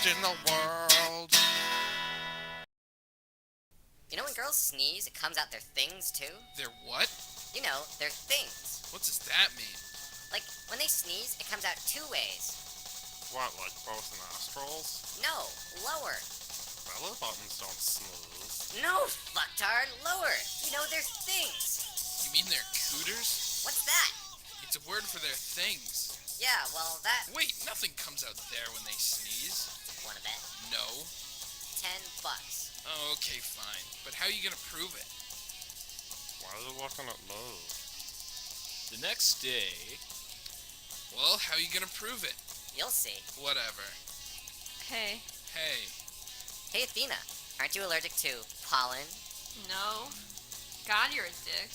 in the world. You know when girls sneeze, it comes out their things too? Their what? You know, their things. What does that mean? Like, when they sneeze, it comes out two ways. What, like both nostrils? No, lower. Belly buttons don't snooze. No, fucktard, lower. You know, their things. You mean their cooters? What's that? It's a word for their things. Yeah, well, that... Wait, nothing comes out there when they sneeze. Wanna bet? No. $10. Oh, okay, fine. But how are you gonna prove it? Why are you looking at me? The next day... Well, how are you gonna prove it? You'll see. Whatever. Hey. Hey. Hey, Athena, aren't you allergic to pollen? No. God, you're a dick.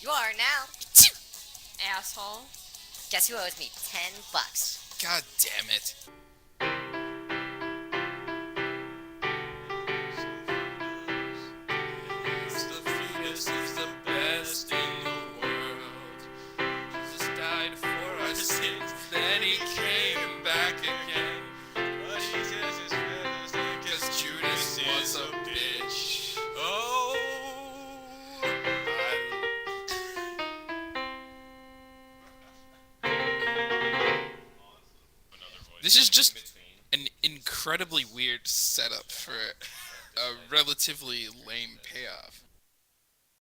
You are now. Asshole. Guess who owes me $10? God damn it. Cletus the Fetus is the best in the world. Jesus died for our sins, then he came back again. But Jesus is risen, cause Judas was a bitch. Oh, This is just an incredibly weird setup for a relatively lame payoff.